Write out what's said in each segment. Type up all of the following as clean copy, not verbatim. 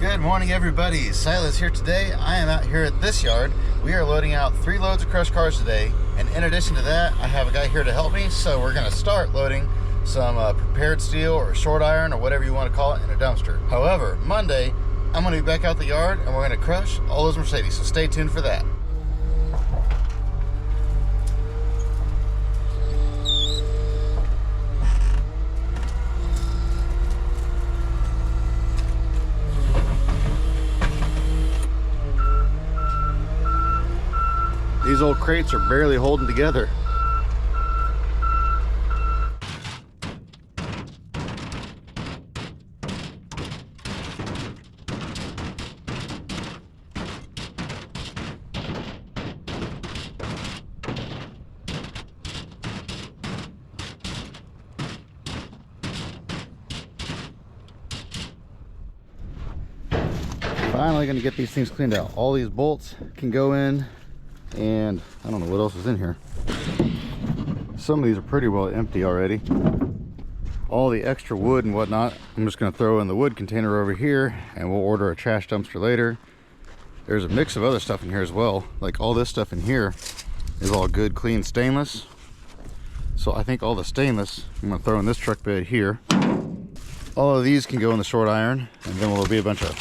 Good morning, everybody. Silas here today. I am out here at this yard. We are loading out 3 loads of crushed cars today, and in addition to that, I have a guy here to help me. So we're going to start loading some prepared steel or short iron or whatever you want to call it in a dumpster. However, Monday I'm going to be back out the yard and we're going to crush all those Mercedes, so stay tuned for that. These old crates are barely holding together. Finally gonna get these things cleaned out. All these bolts can go in, and I don't know what else is in here. Some of these are pretty well empty already. All the extra wood and whatnot, I'm just going to throw in the wood container over here, and we'll order a trash dumpster later. There's a mix of other stuff in here as well. Like all this stuff in here is all good clean stainless, so I think all the stainless I'm going to throw in this truck bed here. All of these can go in the short iron, and then there'll be a bunch of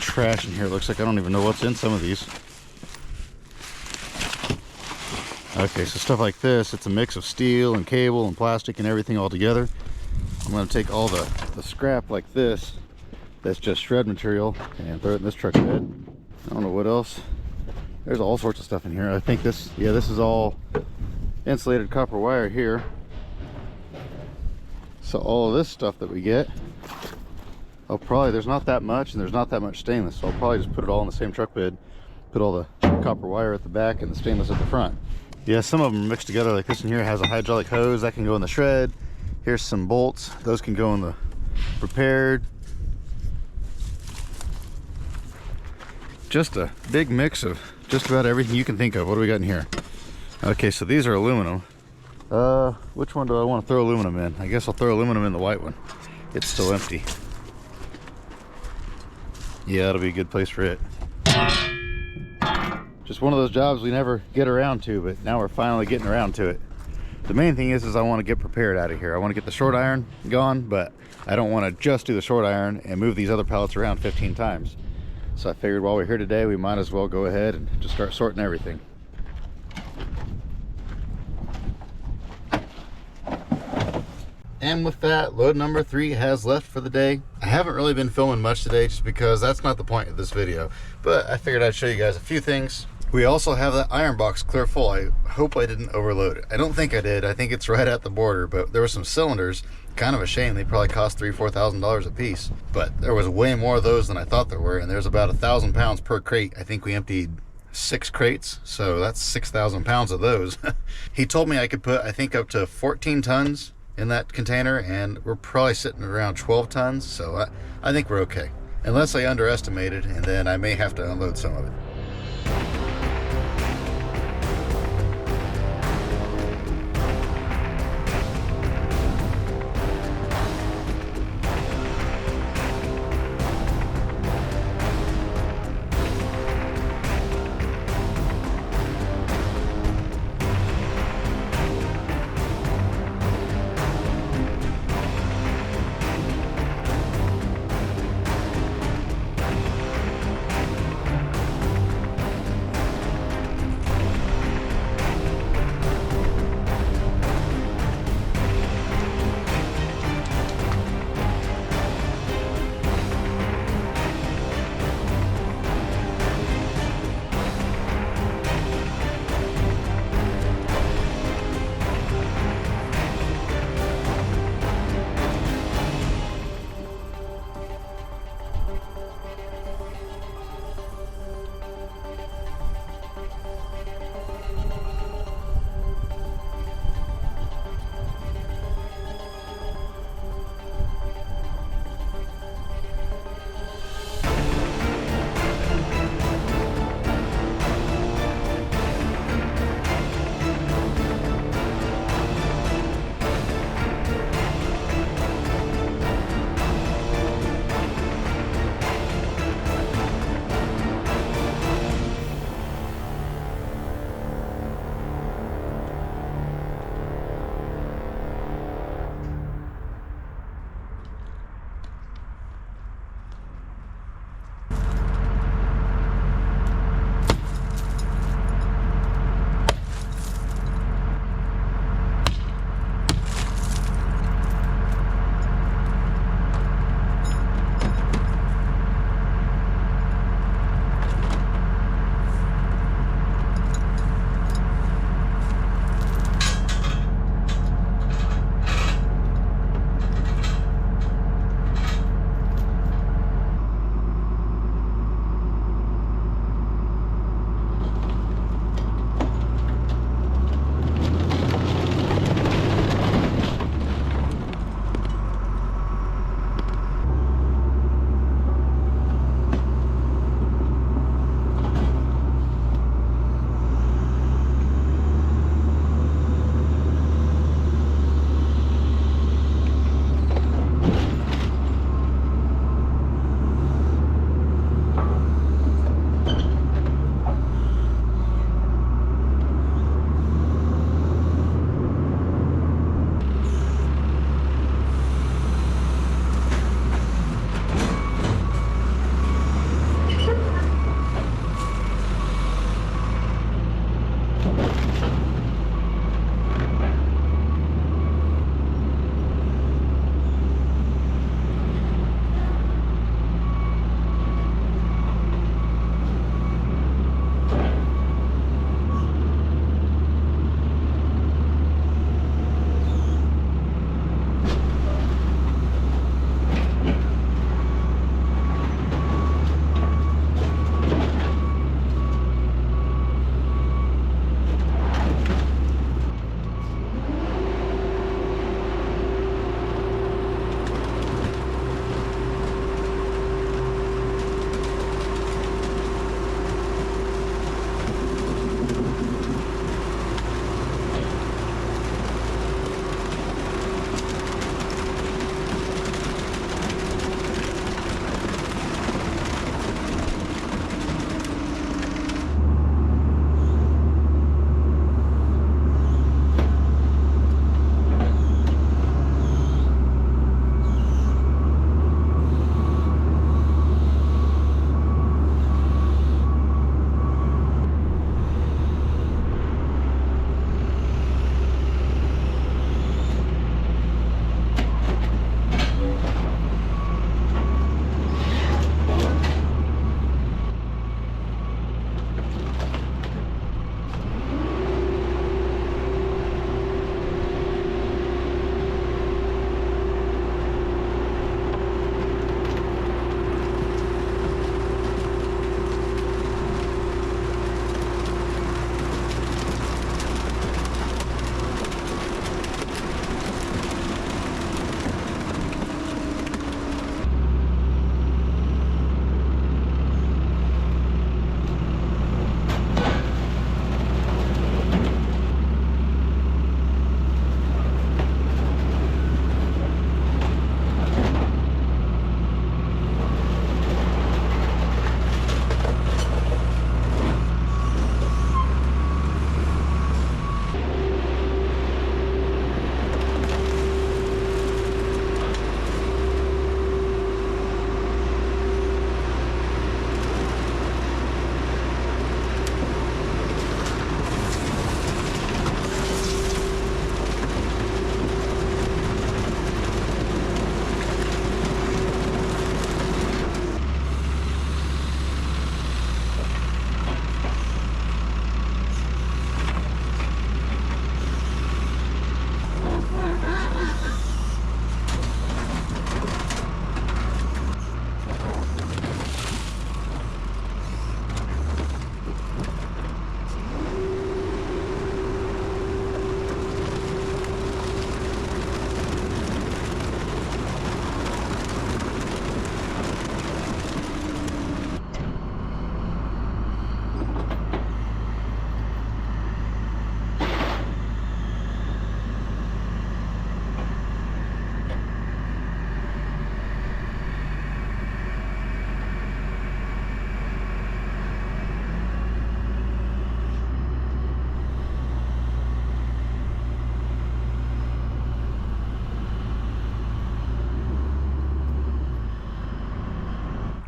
trash in here. Looks like I don't even know what's in some of these. Okay, so stuff like this, it's a mix of steel and cable and plastic and everything all together. I'm going to take all the scrap like this, that's just shred material, and throw it in this truck bed. I don't know what else. There's all sorts of stuff in here. I think this, yeah, this is all insulated copper wire here. So all of this stuff that we get, I'll probably, there's not that much and there's not that much stainless, so I'll probably just put it all in the same truck bed, put all the copper wire at the back and the stainless at the front. Yeah, some of them are mixed together. Like this one here has a hydraulic hose that can go in the shred. Here's some bolts, those can go in the prepared. Just a big mix of just about everything you can think of. What do we got in here? Okay, so these are aluminum. Which one do I want to throw aluminum in? I guess I'll throw aluminum in the white one. It's still empty. Yeah, that'll be a good place for it. Just one of those jobs we never get around to, but now we're finally getting around to it. The main thing is I want to get prepared out of here. I want to get the short iron gone, but I don't want to just do the short iron and move these other pallets around 15 times. So I figured while we're here today, we might as well go ahead and just start sorting everything. And with that, load number 3 has left for the day. I haven't really been filming much today just because that's not the point of this video, but I figured I'd show you guys a few things. We also have that iron box clear full. I hope I didn't overload it. I don't think I did. I think it's right at the border, but there were some cylinders. Kind of a shame. They probably cost $3,000–4,000 a piece, but there was way more of those than I thought there were, and there's about 1,000 pounds per crate. I think we emptied 6 crates, so that's 6,000 pounds of those. He told me I could put, I think, up to 14 tons in that container, and we're probably sitting around 12 tons, so I think we're okay. Unless I underestimated, and then I may have to unload some of it.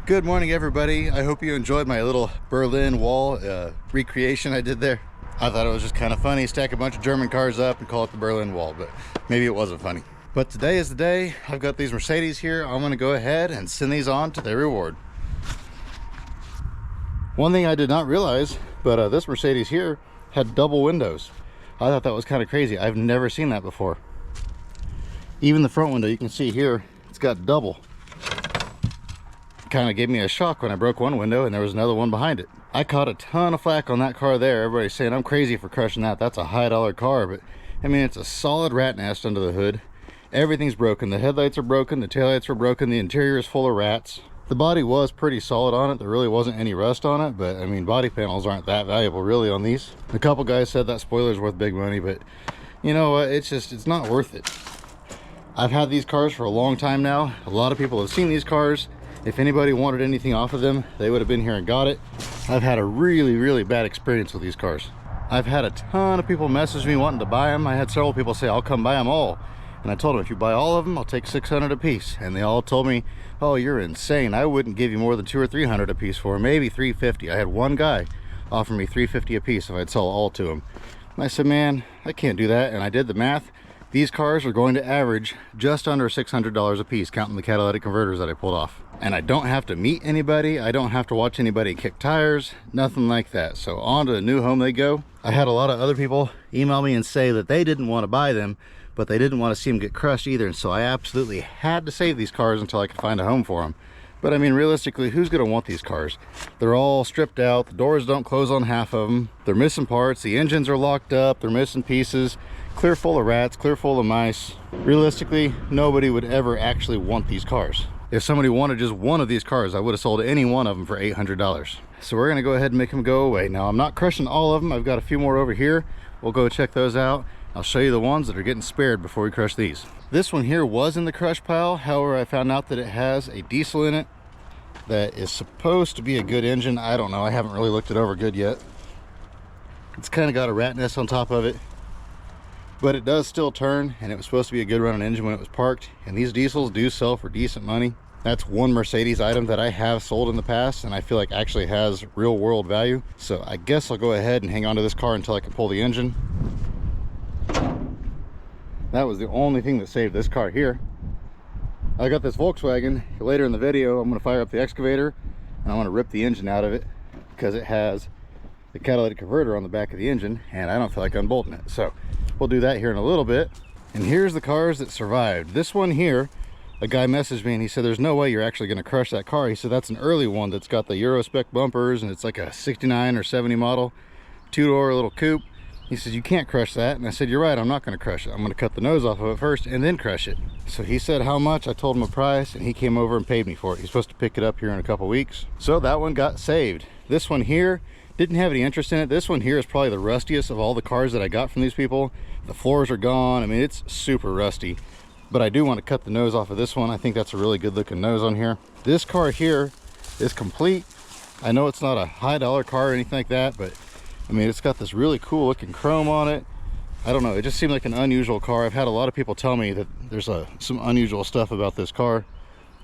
Good morning, everybody. I hope you enjoyed my little Berlin Wall recreation I did there. I thought it was just kind of funny, stack a bunch of German cars up and call it the Berlin Wall, but maybe it wasn't funny. But today is the day. I've got these Mercedes here. I'm gonna go ahead and send these on to their reward. One thing I did not realize, but this Mercedes here had double windows. I thought that was kind of crazy. I've never seen that before. Even the front window, you can see here, it's got double. Kind of gave me a shock when I broke one window and there was another one behind it. I caught a ton of flack on that car there. Everybody's saying I'm crazy for crushing that. That's a high dollar car, but I mean, it's a solid rat nest under the hood. Everything's broken. The headlights are broken, the taillights are broken, the interior is full of rats. The body was pretty solid on it. There really wasn't any rust on it, but I mean, body panels aren't that valuable really on these. A couple guys said that spoiler's worth big money, but you know what? It's not worth it. I've had these cars for a long time now. A lot of people have seen these cars. If anybody wanted anything off of them, they would have been here and got it. I've had a really bad experience with these cars. I've had a ton of people message me wanting to buy them. I had several people say, I'll come buy them all. And I told them, if you buy all of them, I'll take $600 a piece. And they all told me, oh, you're insane. I wouldn't give you more than $200 or $300 a piece for them, maybe $350. I had one guy offer me $350 a piece if I'd sell all to him. And I said, man, I can't do that. And I did the math. These cars are going to average just under $600 a piece, counting the catalytic converters that I pulled off. And I don't have to meet anybody. I don't have to watch anybody kick tires, nothing like that. So on to the new home they go. I had a lot of other people email me and say that they didn't want to buy them, but they didn't want to see them get crushed either. And so I absolutely had to save these cars until I could find a home for them. But I mean, realistically, who's going to want these cars? They're all stripped out. The doors don't close on half of them. They're missing parts. The engines are locked up. They're missing pieces. Clear full of rats, clear full of mice. Realistically, nobody would ever actually want these cars. If somebody wanted just one of these cars, I would have sold any one of them for $800. So we're gonna go ahead and make them go away. Now, I'm not crushing all of them. I've got a few more over here. We'll go check those out. I'll show you the ones that are getting spared before we crush these. This one here was in the crush pile. However, I found out that it has a diesel in it that is supposed to be a good engine. I don't know. I haven't really looked it over good yet. It's kind of got a rat nest on top of it, but it does still turn, and it was supposed to be a good running engine when it was parked. And these diesels do sell for decent money. That's one Mercedes item that I have sold in the past and I feel like actually has real world value. So I guess I'll go ahead and hang on to this car until I can pull the engine. That was the only thing that saved this car here. I got this Volkswagen. Later in the video, I'm going to fire up the Excavator and I want to rip the engine out of it because it has the catalytic converter on the back of the engine and I don't feel like unbolting it. So we'll do that here in a little bit. And here's the cars that survived. This one here, a guy messaged me and he said, there's no way you're actually going to crush that car. He said, that's an early one that's got the Euro spec bumpers and it's like a 69 or 70 model, two-door little coupe. He says, you can't crush that. And I said, you're right, I'm not going to crush it. I'm going to cut the nose off of it first and then crush it. So he said how much. I told him a price and he came over and paid me for it. He's supposed to pick it up here in a couple weeks. So that one got saved. This one here didn't have any interest in it. This one here is probably the rustiest of all the cars that I got from these people. The floors are gone. I mean, it's super rusty. But I do want to cut the nose off of this one. I think that's a really good looking nose on here. This car here is complete. I know it's not a high dollar car or anything like that, but I mean, it's got this really cool looking chrome on it. I don't know, it just seemed like an unusual car. I've had a lot of people tell me that there's some unusual stuff about this car.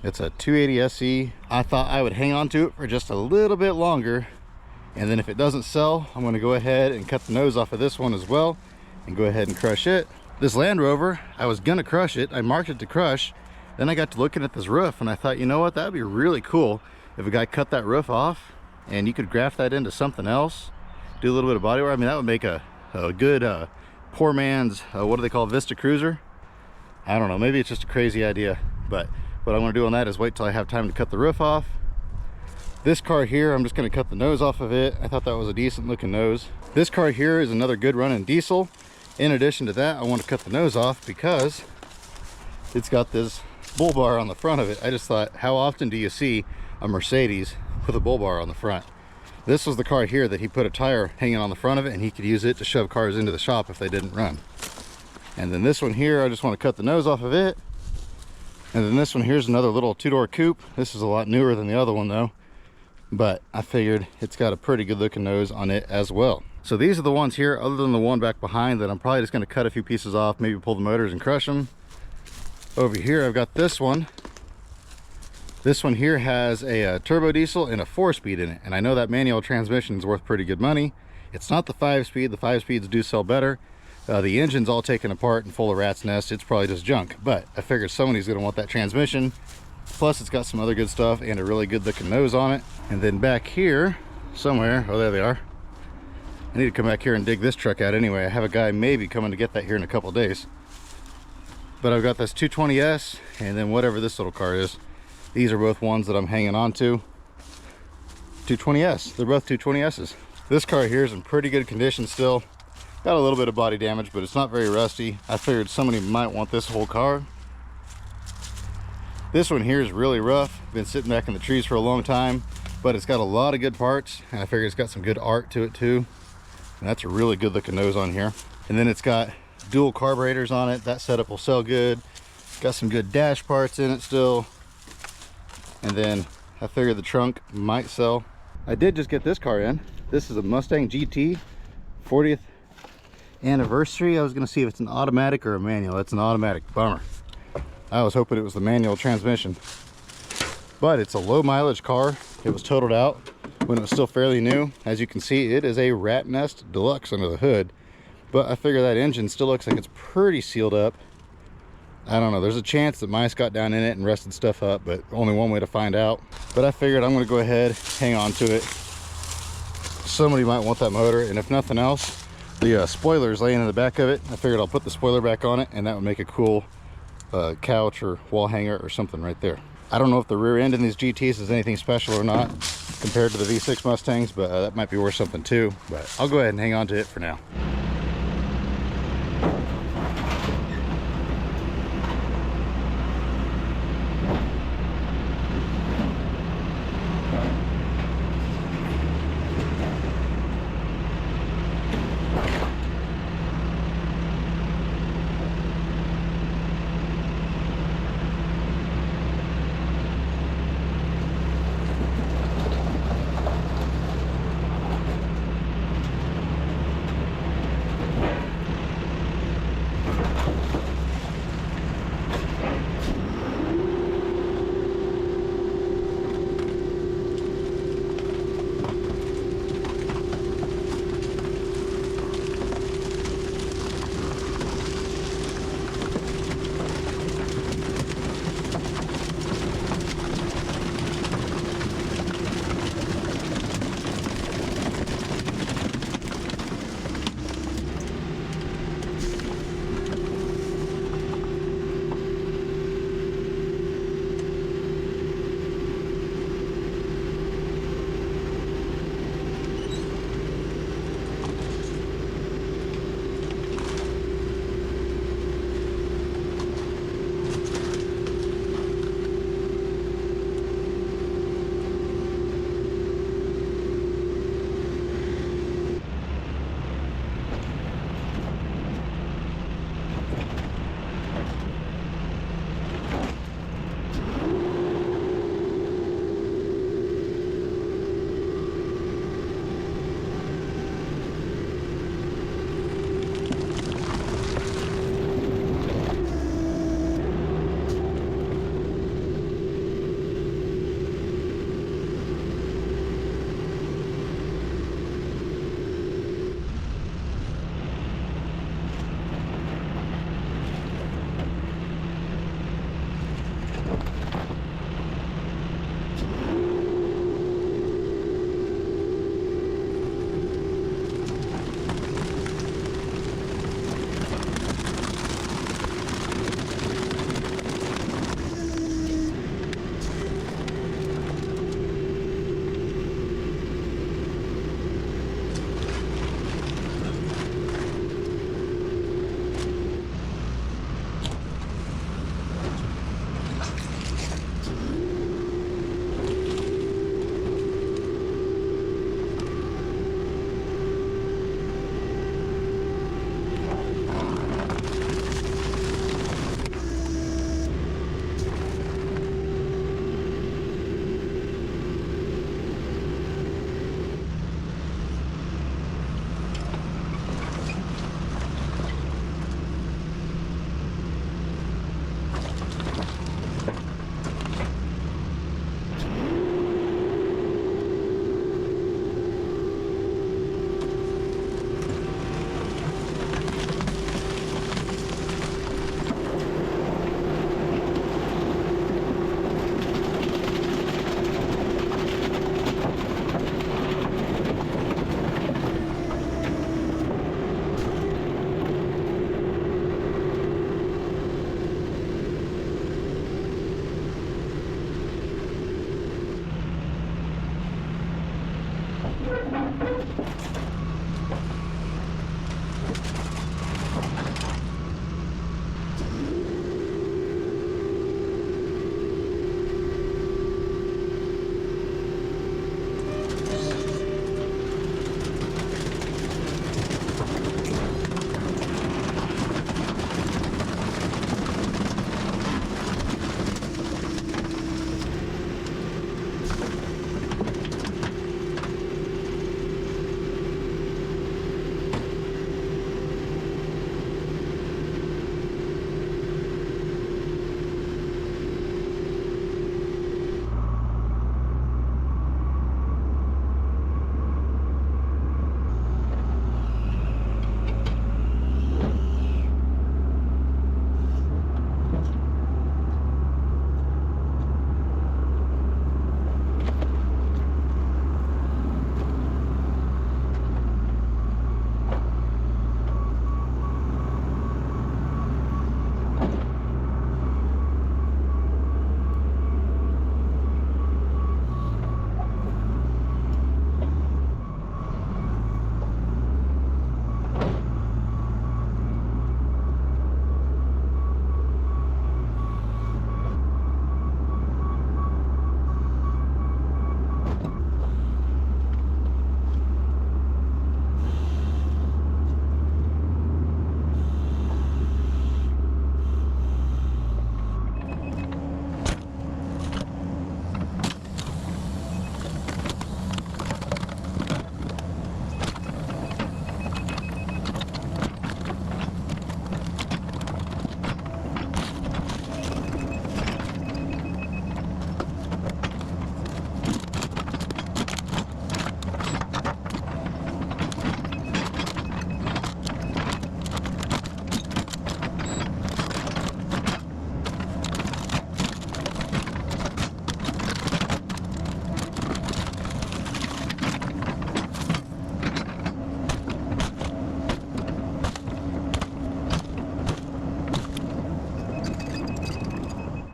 It's a 280 SE. I thought I would hang on to it for just a little bit longer. And then if it doesn't sell, I'm gonna go ahead and cut the nose off of this one as well and go ahead and crush it. This Land Rover, I was gonna crush it. I marked it to crush. Then I got to looking at this roof and I thought, you know what, that'd be really cool if a guy cut that roof off and you could graft that into something else. Do a little bit of body work. I mean, that would make a good poor man's, what do they call, Vista Cruiser? I don't know, maybe it's just a crazy idea, but what I'm gonna do on that is wait till I have time to cut the roof off. This car here, I'm just gonna cut the nose off of it. I thought that was a decent looking nose. This car here is another good running diesel. In addition to that, I want to cut the nose off because it's got this bull bar on the front of it. I just thought, how often do you see a Mercedes with a bull bar on the front? This was the car here that he put a tire hanging on the front of it and he could use it to shove cars into the shop if they didn't run. And then this one here, I just want to cut the nose off of it. And then this one here's another little two-door coupe. This is a lot newer than the other one though, but I figured it's got a pretty good looking nose on it as well. So these are the ones here, other than the one back behind, that I'm probably just going to cut a few pieces off, maybe pull the motors and crush them. Over here I've got this one This one here has a turbo diesel and a 4-speed in it, and I know that manual transmission is worth pretty good money. It's not the 5-speed. The 5-speeds do sell better. The engine's all taken apart and full of rat's nest. It's probably just junk, but I figured somebody's going to want that transmission. Plus it's got some other good stuff and a really good looking nose on it. And then back here somewhere, oh there they are, I need to come back here and dig this truck out anyway. I have a guy maybe coming to get that here in a couple days. But I've got this 220S and then whatever this little car is. These are both ones that I'm hanging on to. 220S, they're both 220S's. This car here is in pretty good condition still. Got a little bit of body damage, but it's not very rusty. I figured somebody might want this whole car. This one here is really rough. Been sitting back in the trees for a long time, but it's got a lot of good parts, and I figure it's got some good art to it too. And that's a really good looking nose on here. And then it's got dual carburetors on it. That setup will sell good. Got some good dash parts in it still. And then I figured the trunk might sell. I did just get this car in. This is a Mustang GT 40th anniversary. I was gonna see if it's an automatic or a manual. It's an automatic. Bummer. I was hoping it was the manual transmission. But it's a low mileage car. It was totaled out when it was still fairly new. As you can see, it is a rat nest deluxe under the hood. But I figure that engine still looks like it's pretty sealed up. I don't know, there's a chance that mice got down in it and rusted stuff up, but only one way to find out. But I figured I'm gonna go ahead, hang on to it. Somebody might want that motor, and if nothing else, the spoiler's laying in the back of it. I figured I'll put the spoiler back on it, and that would make a cool couch or wall hanger or something right there. I don't know if the rear end in these GTs is anything special or not compared to the V6 Mustangs, but that might be worth something too. But I'll go ahead and hang on to it for now.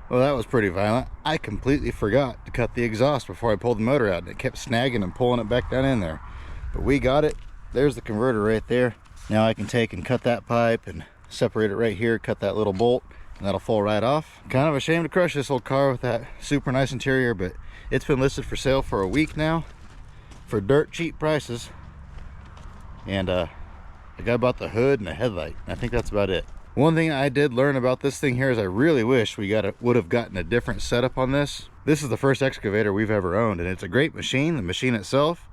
Well, that was pretty violent. I completely forgot to cut the exhaust before I pulled the motor out, and it kept snagging and pulling it back down in there. But we got it. There's the converter right there. Now I can take and cut that pipe and separate it right here, cut that little bolt, and that'll fall right off. Kind of ashamed to crush this old car with that super nice interior, but it's been listed for sale for a week now for dirt cheap prices. And the guy bought the hood and the headlight. I think that's about it. One thing I did learn about this thing here is I really wish we would have gotten a different setup on this. This is the first excavator we've ever owned, and it's a great machine, the machine itself.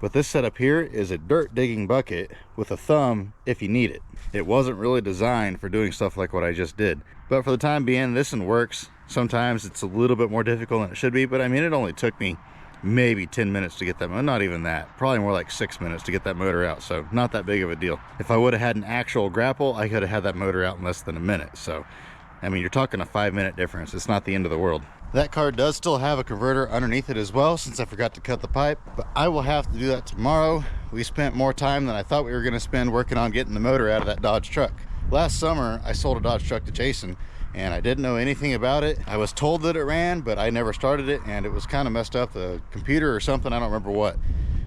But this setup here is a dirt digging bucket with a thumb if you need it. It wasn't really designed for doing stuff like what I just did. But for the time being, this one works. Sometimes it's a little bit more difficult than it should be, but I mean, it only took me maybe 10 minutes to get that, not even that, probably more like 6 minutes to get that motor out, so not that big of a deal. If I would have had an actual grapple, I could have had that motor out in less than a minute. So I mean, you're talking a 5-minute difference. It's not the end of the world. That car does still have a converter underneath it as well, since I forgot to cut the pipe, but I will have to do that tomorrow. We spent more time than I thought we were going to spend working on getting the motor out of that Dodge truck. Last summer I sold a Dodge truck to Jason, and I didn't know anything about it. I was told that it ran, but I never started it, and it was kind of messed up, the computer or something, I don't remember what.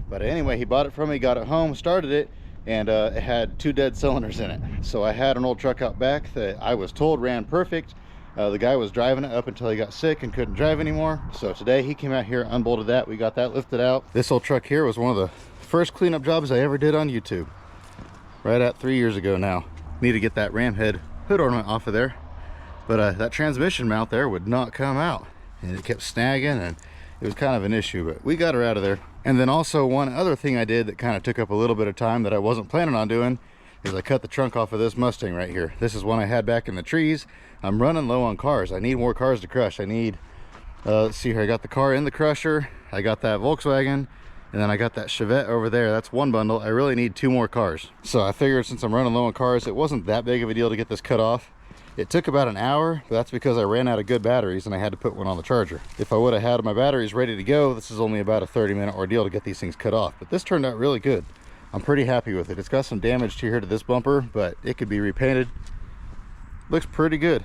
But anyway, he bought it from me, got it home, started it, and it had 2 dead cylinders in it. So I had an old truck out back that I was told ran perfect. The guy was driving it up until he got sick and couldn't drive anymore. So today he came out here, unbolted that, we got that lifted out. This old truck here was one of the first cleanup jobs I ever did on YouTube. Right at 3 years ago now. Need to get that ram head hood ornament off of there. But that transmission mount there would not come out, and it kept snagging, and it was kind of an issue, but we got her out of there. And then also one other thing I did that kind of took up a little bit of time that I wasn't planning on doing is I cut the trunk off of this Mustang right here. This is one I had back in the trees. I'm running low on cars. I need more cars to crush. I need, let's see here, I got the car in the crusher, I got that Volkswagen, and then I got that Chevette over there. That's one bundle. I really need 2 more cars. So I figured since I'm running low on cars, it wasn't that big of a deal to get this cut off. It took about an hour, but that's because I ran out of good batteries and I had to put one on the charger. If I would have had my batteries ready to go, this is only about a 30-minute ordeal to get these things cut off. But this turned out really good. I'm pretty happy with it. It's got some damage here to this bumper, but it could be repainted. Looks pretty good.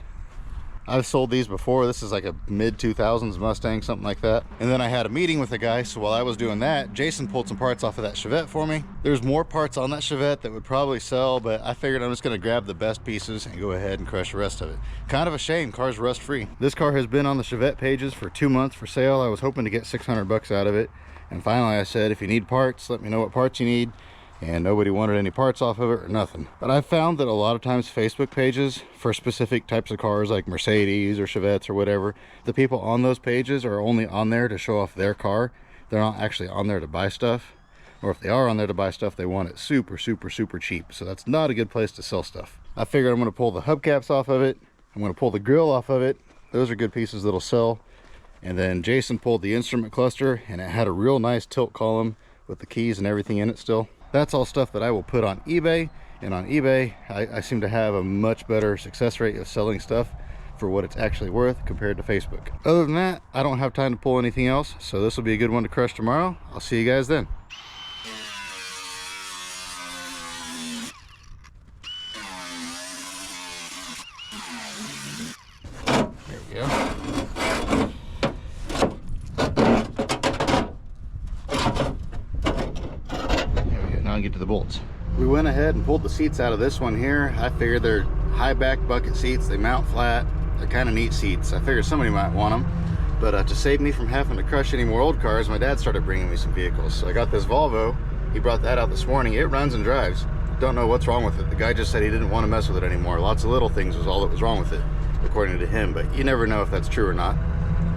I've sold these before. This is like a mid 2000s Mustang, something like that. And then I had a meeting with a guy, so while I was doing that, Jason pulled some parts off of that Chevette for me. There's more parts on that Chevette that would probably sell, but I figured I'm just gonna grab the best pieces and go ahead and crush the rest of it. Kind of a shame, car's rust free. This car has been on the Chevette pages for 2 months for sale. I was hoping to get 600 bucks out of it. And finally I said, if you need parts, let me know what parts you need. And nobody wanted any parts off of it or nothing. But I've found that a lot of times Facebook pages for specific types of cars like Mercedes or Chevettes or whatever, the people on those pages are only on there to show off their car. They're not actually on there to buy stuff. Or if they are on there to buy stuff, they want it super, super, super cheap. So that's not a good place to sell stuff. I figured I'm gonna pull the hubcaps off of it. I'm gonna pull the grill off of it. Those are good pieces that'll sell. And then Jason pulled the instrument cluster, and it had a real nice tilt column with the keys and everything in it still. That's all stuff that I will put on eBay, and on eBay I seem to have a much better success rate of selling stuff for what it's actually worth compared to Facebook. Other than that, I don't have time to pull anything else, so this will be a good one to crush tomorrow. I'll see you guys then. There we go. Get to the bolts. We went ahead and pulled the seats out of this one here. I figured they're high back bucket seats. They mount flat. They're kind of neat seats. I figured somebody might want them. But to save me from having to crush any more old cars, my dad started bringing me some vehicles. So I got this Volvo. He brought that out this morning. It runs and drives. Don't know what's wrong with it. The guy just said he didn't want to mess with it anymore. Lots of little things was all that was wrong with it, according to him. But you never know if that's true or not.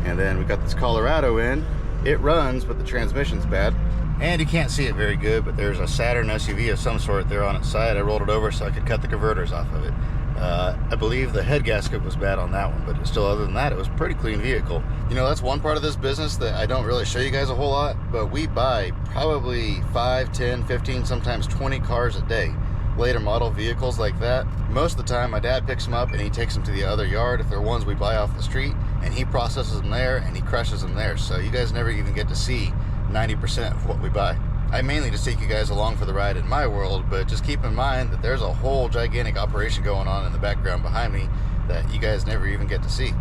And then we got this Colorado in. It runs, but the transmission's bad. And you can't see it very good, but there's a Saturn SUV of some sort there on its side. I rolled it over so I could cut the converters off of it. I believe the head gasket was bad on that one, but still, other than that, it was a pretty clean vehicle. You know, that's one part of this business that I don't really show you guys a whole lot, but we buy probably 5, 10, 15, sometimes 20 cars a day. Later model vehicles like that. Most of the time, my dad picks them up and he takes them to the other yard if they're ones we buy off the street, and he processes them there and he crushes them there. So you guys never even get to see 90% of what we buy. I mainly just take you guys along for the ride in my world, but just keep in mind that there's a whole gigantic operation going on in the background behind me that you guys never even get to see.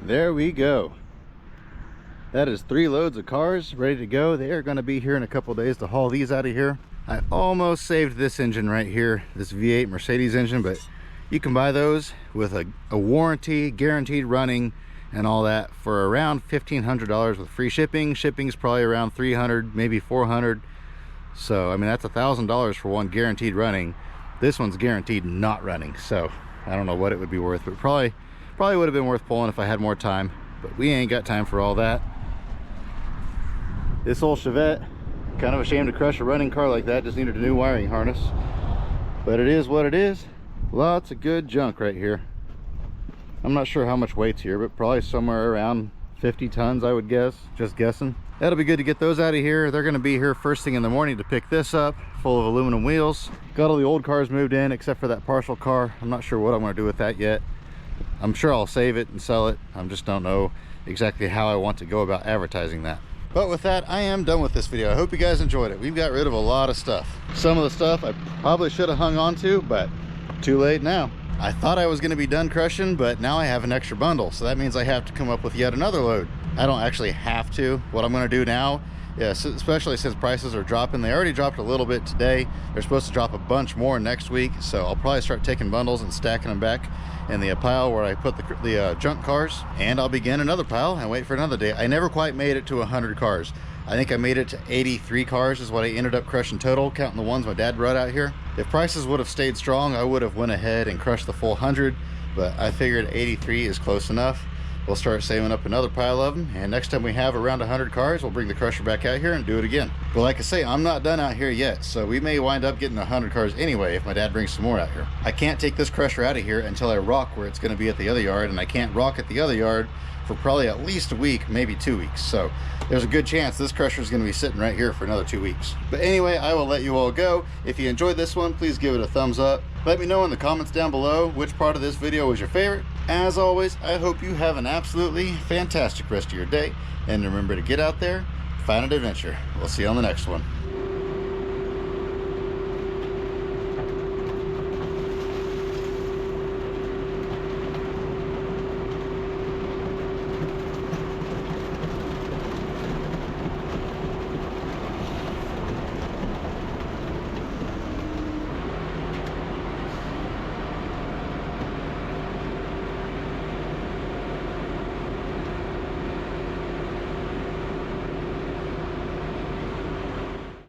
There we go. That is 3 loads of cars ready to go. They are going to be here in a couple days to haul these out of here. I almost saved this engine right here, this V8 Mercedes engine, but you can buy those with a warranty, guaranteed running and all that for around $1,500 with free shipping. Shipping's probably around $300, maybe $400. So I mean, that's $1,000 for one guaranteed running. This one's guaranteed not running, so I don't know what it would be worth, but probably would have been worth pulling if I had more time, but we ain't got time for all that. This old Chevette, kind of ashamed to crush a running car like that, just needed a new wiring harness, but it is what it is. Lots of good junk right here. I'm not sure how much weight's here, but probably somewhere around 50 tons, I would guess, just guessing. That'll be good to get those out of here. They're going to be here first thing in the morning to pick this up, full of aluminum wheels. Got all the old cars moved in except for that partial car. I'm not sure what I'm going to do with that yet. I'm sure I'll save it and sell it. I just don't know exactly how I want to go about advertising that. But with that, I am done with this video. I hope you guys enjoyed it. We've got rid of a lot of stuff. Some of the stuff I probably should have hung on to, but too late now. I thought I was going to be done crushing, but now I have an extra bundle, so that means I have to come up with yet another load. I don't actually have to. What I'm going to do now, yes, especially since prices are dropping, they already dropped a little bit today. They're supposed to drop a bunch more next week, so I'll probably start taking bundles and stacking them back in the pile where I put the junk cars, and I'll begin another pile and wait for another day. I never quite made it to 100 cars. I think I made it to 83 cars is what I ended up crushing total, counting the ones my dad brought out here. If prices would have stayed strong, I would have went ahead and crushed the full 100, but I figured 83 is close enough. We'll start saving up another pile of them, and next time we have around 100 cars, we'll bring the crusher back out here and do it again. But like I say, I'm not done out here yet, so we may wind up getting 100 cars anyway if my dad brings some more out here. I can't take this crusher out of here until I rock where it's going to be at the other yard, and I can't rock at the other yard for probably at least a week, maybe 2 weeks. So there's a good chance this crusher is going to be sitting right here for another 2 weeks. But anyway, I will let you all go. If you enjoyed this one, please give it a thumbs up. Let me know in the comments down below which part of this video was your favorite. As always, I hope you have an absolutely fantastic rest of your day, and remember to get out there, find an adventure. We'll see you on the next one.